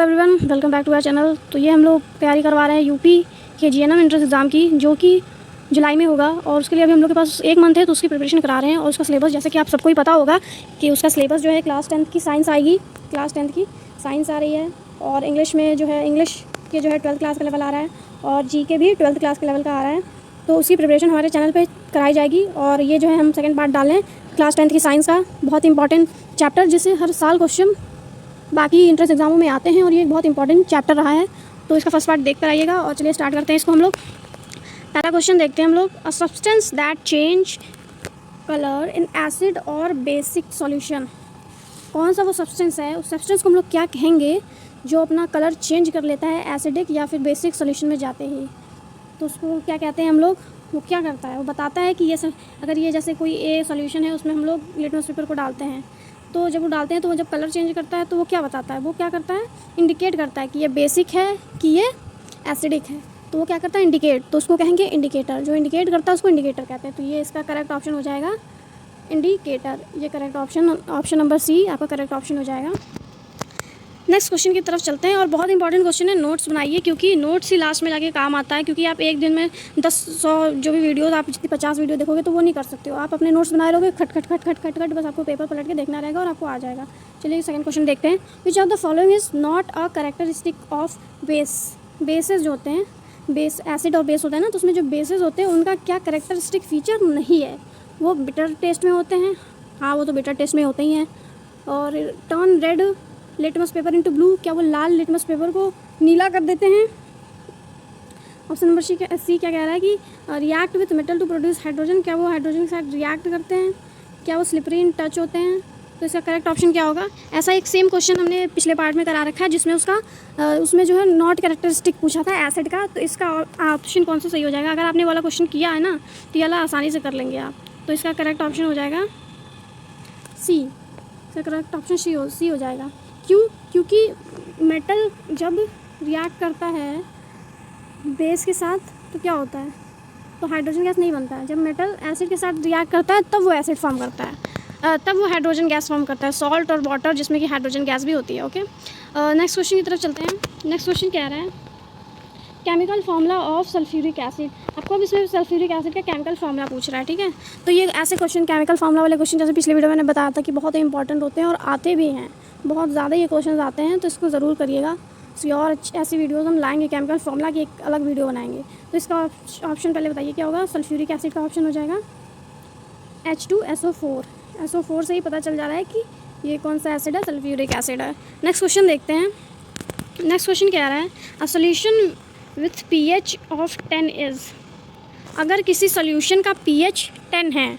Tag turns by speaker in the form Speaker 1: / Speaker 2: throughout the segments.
Speaker 1: Everyone, welcome back to our channel. तो ये हम लोग तैयारी करवा रहे हैं यूपी के जीएनएम एंट्रेंस एग्ज़ाम की, जो कि जुलाई में होगा। और उसके लिए अभी हम लोग के पास 1 मंथ है, तो उसकी प्रिपरेशन करा रहे हैं। और उसका सिलेबस, जैसे कि आप सबको ही पता होगा कि उसका सिलेबस जो है क्लास 10th की साइंस आएगी, क्लास 10th की साइंस आ रही है। और इंग्लिश में जो है, इंग्लिश के जो है 12th क्लास का लेवल आ रहा है, और जीके भी 12th क्लास के लेवल का आ रहा है। तो उसकी प्रिपरेशन हमारे चैनल पर कराई जाएगी। और ये जो है हम सेकेंड पार्ट डालें क्लास 10th की साइंस का, बहुत इंपॉर्टेंट चैप्टर, जिससे हर साल क्वेश्चन बाकी इंट्रेंस एग्जामों में आते हैं, और ये एक बहुत इंपॉर्टेंट चैप्टर रहा है। तो इसका फर्स्ट पार्ट देख कर आइएगा। और चलिए स्टार्ट करते हैं इसको हम लोग। पहला क्वेश्चन देखते हैं हम लोग। अ substance that change colour in acid और बेसिक सॉल्यूशन। कौन सा वो सब्सटेंस है, उस सब्सटेंस को हम लोग क्या कहेंगे जो अपना कलर चेंज कर लेता है एसिडिक या फिर बेसिक सॉल्यूशन में जाते ही। तो उसको क्या कहते हैं हम लोग, वो क्या करता है, वो बताता है कि ये अगर ये जैसे कोई ए सॉल्यूशन है, उसमें हम लोग लिटमस पेपर को डालते हैं, तो जब वो डालते हैं तो वो जब कलर चेंज करता है तो वो क्या बताता है, वो क्या करता है, इंडिकेट करता है कि ये बेसिक है कि ये एसिडिक है। तो वो क्या करता है, इंडिकेट। तो उसको कहेंगे इंडिकेटर। जो इंडिकेट करता है उसको इंडिकेटर कहते हैं। तो ये इसका करेक्ट ऑप्शन हो जाएगा इंडिकेटर। ये करेक्ट ऑप्शन नंबर सी आपका करेक्ट ऑप्शन हो जाएगा। नेक्स्ट क्वेश्चन की तरफ चलते हैं। और बहुत इंपॉर्टेंट क्वेश्चन है, नोट्स बनाइए, क्योंकि नोट्स ही लास्ट में जाके काम आता है। क्योंकि आप एक दिन में 10-100 जो भी वीडियोस, आप जितनी 50 वीडियो देखोगे तो वो नहीं कर सकते हो। आप अपने नोट्स बनाए रहोगे, खट खट खट खट खट खट, बस आपको पेपर पलट के देखना रहेगा और आपको आ जाएगा। चलिए सेकंड क्वेश्चन देखते हैं। Which of the following is not a characteristic of base. Bases जो होते हैं, बेस एसिड और बेस होता है ना, तो उसमें जो बेसेस होते हैं उनका क्या कैरेक्टरिस्टिक फीचर नहीं है। वो बिटर टेस्ट में होते हैं, हाँ वो तो बिटर टेस्ट में होते ही हैं। और turn red litmus paper into blue, क्या वो लाल लिटमस पेपर को नीला कर देते हैं। ऑप्शन नंबर सी क्या कह रहा है कि react with metal to produce hydrogen, क्या वो हाइड्रोजन के साथ रिएक्ट करते हैं, क्या वो स्लिपरी इन टच होते हैं। तो इसका करेक्ट ऑप्शन क्या होगा। ऐसा एक सेम क्वेश्चन हमने पिछले पार्ट में करा रखा है, जिसमें उसमें जो है नॉट कैरेक्टरिस्टिक पूछा था एसिड का। तो इसका ऑप्शन कौन सा सही हो जाएगा। अगर आपने वाला क्वेश्चन किया है ना, तो ये वाला आसानी से कर लेंगे आप। तो इसका करेक्ट ऑप्शन हो जाएगा सी। इसका करेक्ट ऑप्शन सी हो जाएगा। क्यों, क्योंकि मेटल जब रिएक्ट करता है बेस के साथ तो क्या होता है, तो हाइड्रोजन गैस नहीं बनता है। जब मेटल एसिड के साथ रिएक्ट करता है तब वो एसिड फॉर्म करता है, तब वो हाइड्रोजन गैस फॉर्म करता है, सॉल्ट और वाटर, जिसमें कि हाइड्रोजन गैस भी होती है। ओके, नेक्स्ट क्वेश्चन की तरफ चलते हैं। नेक्स्ट क्वेश्चन कह रहा है chemical formula of sulphuric acid. आपको अब इसमें सल्फ्यूरिक एसिड का केमिकल फार्मूला पूछ रहा है, ठीक है। तो ये ऐसे क्वेश्चन, केमिकल फार्मूला वाले क्वेश्चन, जैसे पिछले वीडियो में मैंने बताया था कि बहुत इंपॉर्टेंट होते हैं और आते भी हैं, बहुत ज़्यादा ये क्वेश्चन आते हैं। तो इसको ज़रूर करिएगा। और ऐसी वीडियोस हम लाएंगे, केमिकल फार्मूला की एक अलग वीडियो बनाएंगे। तो इसका ऑप्शन पहले बताइए क्या होगा। सल्फ्यूरिक एसिड का ऑप्शन हो जाएगा H2SO4। SO4 से ही पता चल जा रहा है कि ये कौन सा एसिड है, सल्फ्यूरिक एसिड है। नेक्स्ट क्वेश्चन देखते हैं। नेक्स्ट क्वेश्चन कह रहा है a solution with pH of 10 is. अगर किसी सोल्यूशन का pH 10 है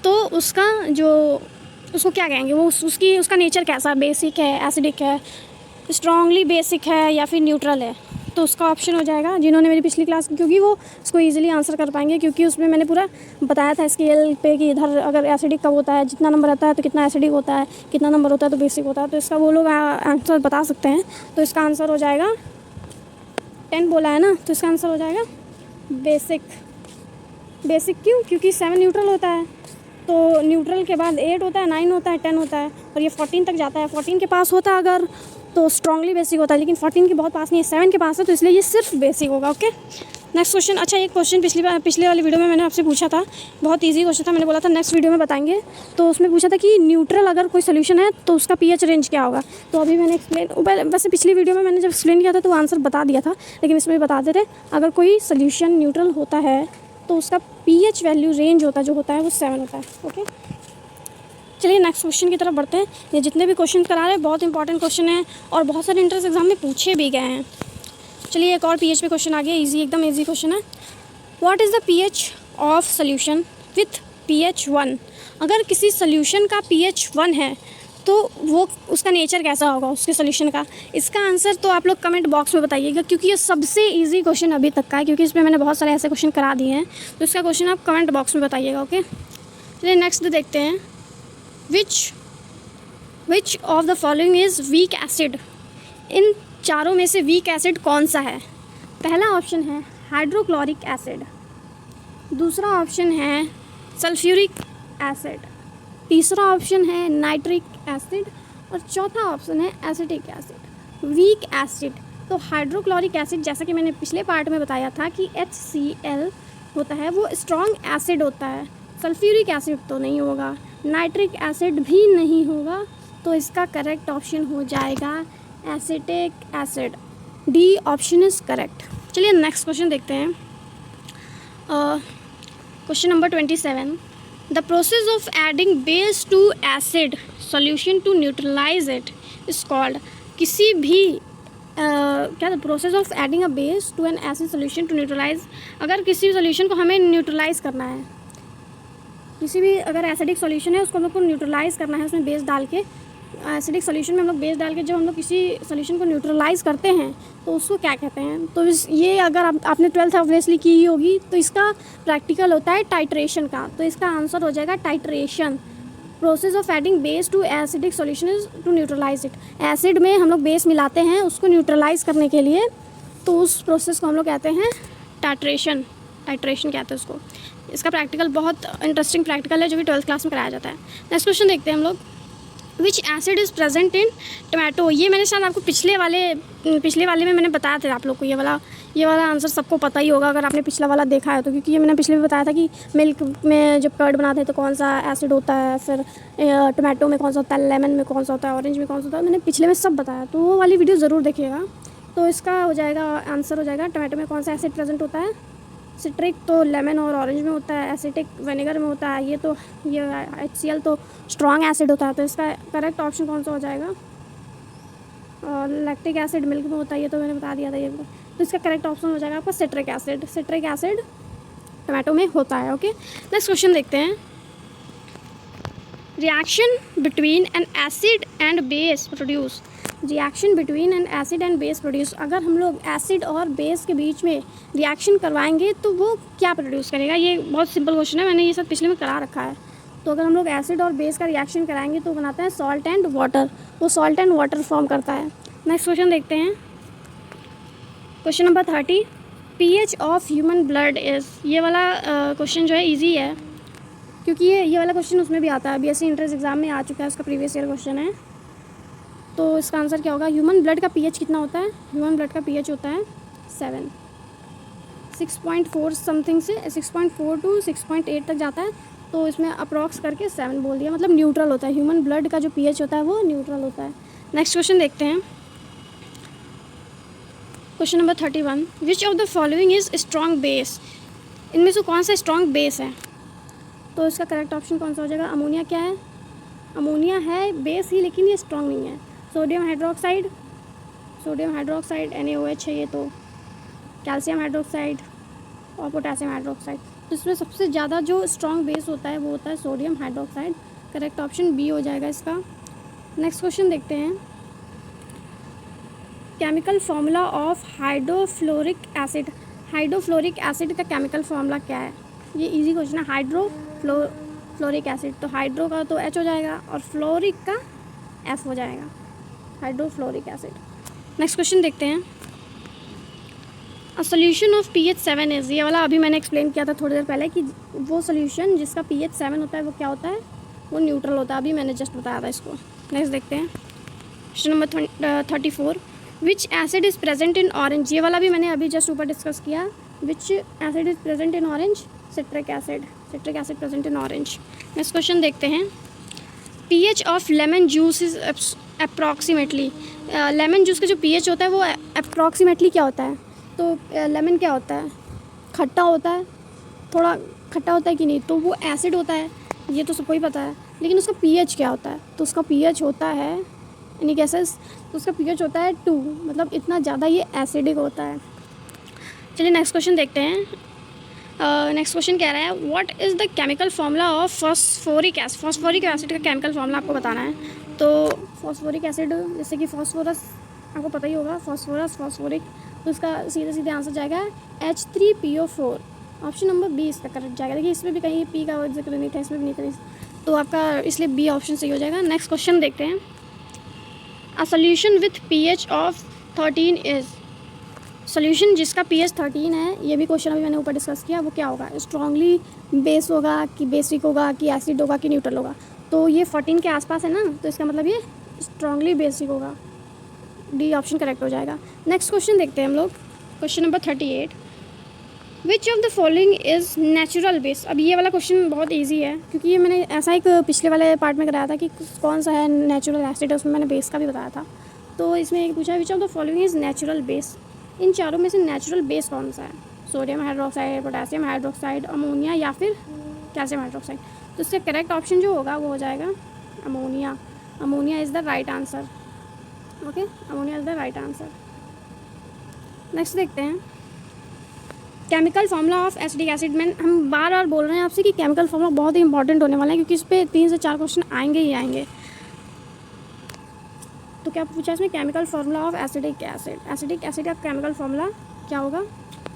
Speaker 1: तो उसको क्या कहेंगे, वो उसका नेचर कैसा, बेसिक है, एसिडिक है, स्ट्रांगली बेसिक है, या फिर न्यूट्रल है। तो उसका ऑप्शन हो जाएगा, जिन्होंने मेरी पिछली क्लास, क्योंकि वो उसको इजीली आंसर कर पाएंगे, क्योंकि उसमें मैंने पूरा बताया था स्केल पे कि इधर अगर एसिडिक कब होता है, जितना नंबर आता है तो कितना एसिडिक होता है, कितना नंबर होता है तो बेसिक होता है। तो इसका वो लोग आंसर बता सकते हैं। तो इसका आंसर हो जाएगा 10 बोला है ना, तो इसका आंसर हो जाएगा बेसिक। बेसिक क्यों, क्योंकि 7 न्यूट्रल होता है, तो न्यूट्रल के बाद 8 होता है, 9 होता है, 10 होता है, और ये 14 तक जाता है। 14 के पास होता है अगर, तो स्ट्रांगली बेसिक होता है, लेकिन 14 के बहुत पास नहीं है, 7 के पास है, तो इसलिए ये सिर्फ बेसिक होगा। Okay, next question. अच्छा, एक क्वेश्चन पिछले वाली वीडियो में मैंने आपसे पूछा था, बहुत इजी क्वेश्चन था, मैंने बोला था नेक्स्ट वीडियो में बताएंगे। तो उसमें पूछा था कि न्यूट्रल अगर कोई सोल्यूशन है तो उसका pH रेंज क्या होगा। तो अभी मैंने एक्सप्लेन, वैसे पिछली वीडियो में मैंने जब एक्सप्लेन किया था तो आंसर बता दिया था, लेकिन इसमें भी बता दे रहे, अगर कोई सोल्यूशन न्यूट्रल होता है तो उसका pH वैल्यू रेंज होता है, जो होता है वो 7 होता है। ओके, चलिए नेक्स्ट क्वेश्चन की तरफ बढ़ते हैं। ये जितने भी क्वेश्चन करा रहे हैं बहुत इंपॉर्टेंट क्वेश्चन है, और बहुत सारे इंट्रेंस एग्जाम में पूछे भी गए हैं। चलिए एक और pH पे क्वेश्चन आ गया, इजी, एकदम इजी क्वेश्चन है। What is the pH of solution with pH 1। अगर किसी सोल्यूशन का pH 1 है तो वो उसका नेचर कैसा होगा उसके सोल्यूशन का। इसका आंसर तो आप लोग कमेंट बॉक्स में बताइएगा, क्योंकि ये सबसे इजी क्वेश्चन अभी तक का है, क्योंकि इसमें मैंने बहुत सारे ऐसे क्वेश्चन करा दिए हैं। तो इसका क्वेश्चन आप कमेंट बॉक्स में बताइएगा। ओके, चलिए नेक्स्ट देखते हैं। Which of the following is weak acid. इन चारों में से वीक एसिड कौन सा है। पहला ऑप्शन है हाइड्रोक्लोरिक एसिड, दूसरा ऑप्शन है सल्फ्यूरिक एसिड, तीसरा ऑप्शन है नाइट्रिक एसिड, और चौथा ऑप्शन है एसिटिक एसिड। वीक एसिड, तो हाइड्रोक्लोरिक एसिड जैसा कि मैंने पिछले पार्ट में बताया था कि HCl होता है वो स्ट्रॉन्ग एसिड होता है। सल्फ्यूरिक एसिड तो नहीं होगा, नाइट्रिक एसिड भी नहीं होगा, तो इसका करेक्ट ऑप्शन हो जाएगा acetic acid. D option is correct. चलिए नेक्स्ट क्वेश्चन देखते हैं। Question number 27, the process of adding base to acid solution to neutralise it is called. किसी भी क्या the process of adding a base to an acid solution to neutralise, अगर किसी भी solution को हमें न्यूट्रलाइज करना है, किसी भी अगर एसिडिक सॉल्यूशन है उसको हम लोग को न्यूट्रलाइज करना है, उसमें बेस डाल के, एसिडिक सॉल्यूशन में हम लोग बेस डाल के जब हम लोग किसी सॉल्यूशन को न्यूट्रलाइज करते हैं तो उसको क्या कहते हैं। तो ये अगर आपने 12th ऑब्वियसली की ही होगी, तो इसका प्रैक्टिकल होता है टाइट्रेशन का, तो इसका आंसर हो जाएगा titration. Process of adding base to acidic solution is to neutralise it. Acid में हम लोग बेस मिलाते हैं उसको न्यूट्रलाइज करने के लिए, तो उस प्रोसेस को हम लोग कहते हैं टाइट्रेशन। टाइट्रेशन कहते हैं उसको। इसका प्रैक्टिकल बहुत इंटरेस्टिंग प्रैक्टिकल है जो कि 12th क्लास में कराया जाता है। नेक्स्ट क्वेश्चन देखते हैं हम लोग। विच acid is present in tomato. ये मैंने शायद आपको पिछले वाले में मैंने बताया था आप लोग को। ये वाला आंसर सबको पता ही होगा अगर आपने पिछला वाला देखा है तो, क्योंकि ये मैंने पिछले में बताया था कि मिल्क में जब कर्ड बनाते हैं तो कौन सा एसिड होता है, फिर टमाटो में कौन सा होता है, लेमन में कौन सा होता है, ऑरेंज में कौन सा होता है, मैंने पिछले में सब बताया, तो वो वाली वीडियो ज़रूर देखिएगा। तो इसका हो जाएगा आंसर हो जाएगा टमाटो में कौन सा एसिड प्रेजेंट होता है। सिट्रिक तो लेमन और ऑरेंज में होता है, एसिटिक विनेगर में होता है, ये HCl तो स्ट्रॉन्ग एसिड होता है, तो इसका करेक्ट ऑप्शन कौन सा हो जाएगा। और लैक्टिक एसिड मिल्क में होता है, ये तो मैंने बता दिया था ये, तो इसका करेक्ट ऑप्शन हो जाएगा आपका citric acid. Citric acid tomato में होता है। ओके, नेक्स्ट क्वेश्चन देखते हैं। Reaction between N acid and base produce. Reaction between N acid and base produce, अगर हम लोग एसिड और बेस के बीच में रिएक्शन करवाएंगे तो वो क्या प्रोड्यूस करेगा। ये बहुत सिंपल क्वेश्चन है, मैंने ये सब पिछले में करा रखा है। तो अगर हम लोग एसिड और बेस का रिएक्शन कराएंगे तो बनाता है सॉल्ट एंड वाटर, वो सॉल्ट एंड वाटर फॉर्म करता है। नेक्स्ट क्वेश्चन देखते हैं। Question number 30, pH of human blood is. ये वाला क्वेश्चन जो है ईजी है, क्योंकि ये वाला क्वेश्चन उसमें भी आता है, BSc इंट्रेंस एग्जाम में आ चुका है, उसका प्रीवियस ईयर क्वेश्चन है। तो इसका आंसर क्या होगा। ह्यूमन ब्लड का pH कितना होता है। ह्यूमन ब्लड का pH होता है 7, 6.4 समथिंग से 6.4 टू 6.8 तक जाता है, तो इसमें अप्रॉक्स करके 7 बोल दिया, मतलब न्यूट्रल होता है। ह्यूमन ब्लड का जो pH होता है वो न्यूट्रल होता है। नेक्स्ट क्वेश्चन देखते हैं। Question number 31, which of the following is strong base. इनमें से कौन सा स्ट्रॉन्ग बेस है। तो इसका करेक्ट ऑप्शन कौन सा हो जाएगा। अमोनिया क्या है, अमोनिया है बेस ही, लेकिन ये स्ट्रॉन्ग नहीं है। सोडियम हाइड्रोक्साइड NaOH है ये, तो कैल्शियम हाइड्रोक्साइड और पोटेशियम हाइड्रोक्साइड। तो इसमें सबसे ज़्यादा जो स्ट्रॉन्ग बेस होता है वो होता है sodium hydroxide. Correct option B हो जाएगा इसका। नेक्स्ट क्वेश्चन देखते हैं। Chemical formula of hydrofluoric acid. Hydrofluoric acid का केमिकल फार्मूला क्या है। ये इजी क्वेश्चन है। हाइड्रोफ्लोरिक एसिड, तो हाइड्रो का तो H हो जाएगा और फ्लोरिक का F हो जाएगा, हाइड्रोफ्लोरिक एसिड। नेक्स्ट क्वेश्चन देखते हैं। A solution of pH 7 is. ये वाला अभी मैंने एक्सप्लेन किया था थोड़ी देर पहले कि वो सोल्यूशन जिसका pH 7 होता है वो क्या होता है, वो न्यूट्रल होता है। अभी मैंने जस्ट बताया था इसको। नेक्स्ट देखते हैं। Question number 34, which acid is present in orange. ये वाला भी मैंने अभी जस्ट ऊपर डिस्कस किया। विच acid is present in orange. Citric acid present in orange. Next question देखते हैं। pH of lemon juice is approximately. Lemon juice का जो pH होता है वो अप्रॉक्सीमेटली क्या होता है। तो लेमन क्या होता है, खट्टा होता है, थोड़ा खट्टा होता है कि नहीं, तो वो एसिड होता है, ये तो सबको ही पता है। लेकिन उसका pH क्या होता है, तो उसका pH होता है यानी कैसे, तो उसका pH होता है 2, मतलब इतना ज़्यादा ये एसिडिक होता है। चलिए नेक्स्ट क्वेश्चन देखते हैं। नेक्स्ट क्वेश्चन कह रहा है what is the chemical formula of phosphoric acid. Phosphoric acid का केमिकल फार्मूला आपको बताना है। तो फॉस्फोरिक एसिड जैसे कि फॉस्फोरस आपको पता ही होगा, फॉस्फोरिक, तो इसका सीधे आंसर जाएगा H3PO4। ऑप्शन नंबर बी इसका करेक्ट जाएगा। देखिए इसमें भी कहीं पी का जिक्र नहीं था, इसमें भी नहीं था, तो आपका इसलिए बी ऑप्शन सही हो जाएगा। नेक्स्ट क्वेश्चन देखते हैं। A solution with pH of 13 is. Solution जिसका pH 13 है, ये भी क्वेश्चन अभी मैंने ऊपर डिस्कस किया, वो क्या होगा, स्ट्रॉन्गली बेस होगा कि बेसिक होगा कि एसिड होगा कि न्यूट्रल होगा। तो ये 14 के आसपास है ना, तो इसका मतलब ये स्ट्रॉन्गली बेसिक होगा। डी ऑप्शन करेक्ट हो जाएगा। नेक्स्ट क्वेश्चन देखते हैं हम लोग, question number 38, which of the following is natural base. अब ये वाला क्वेश्चन बहुत ईजी है, क्योंकि ये मैंने ऐसा एक पिछले वाले पार्ट में कराया था कि कौन सा है नेचुरल एसिड, उसमें मैंने बेस का भी बताया था। तो इसमें एक पूछा, which of the following is natural base. इन चारों में से नेचुरल बेस कौन सा है? Sodium hydroxide, potassium hydroxide, ammonia या फिर कैल्शियम हाइड्रोक्साइड। तो इसका करेक्ट ऑप्शन जो होगा वो हो जाएगा ammonia. Ammonia is the right answer. Okay, ammonia is the right answer. Next देखते हैं, chemical formula of acetic acid. में हम बार बार बोल रहे हैं आपसे कि केमिकल फार्मूला बहुत ही इंपॉर्टेंट होने वाला है, क्योंकि इस पर 3 से 4 क्वेश्चन आएंगे ही आएंगे। तो क्या पूछा इसमें, chemical formula of acidic acid. Acidic acid का केमिकल फार्मूला क्या होगा?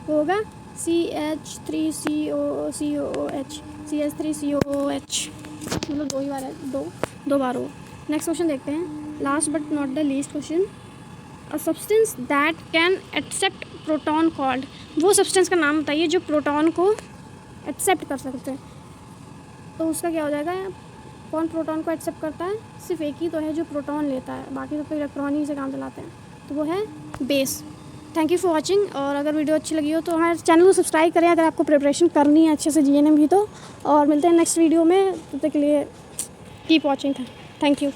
Speaker 1: वो होगा CH3COOH, CH3COOH। मतलब 2 ही बार है, दो बार हो। नेक्स्ट क्वेश्चन देखते हैं, last but not the least question, a substance that can accept proton called. वो सब्सटेंस का नाम बताइए जो प्रोटॉन को एक्सेप्ट कर सकते हैं। तो उसका क्या हो जाएगा? कौन प्रोटॉन को एक्सेप्ट करता है? सिर्फ एक ही तो है जो प्रोटॉन लेता है, बाकी सब तो इलेक्ट्रॉन ही से काम चलाते हैं। तो वो है base. Thank you for watching. और अगर वीडियो अच्छी लगी हो तो हमारे चैनल को सब्सक्राइब करें अगर आपको प्रिपरेशन करनी है अच्छे से जीएनएम की तो। और मिलते हैं नेक्स्ट वीडियो में, तब तक के लिए कीप वॉचिंग। Thank you.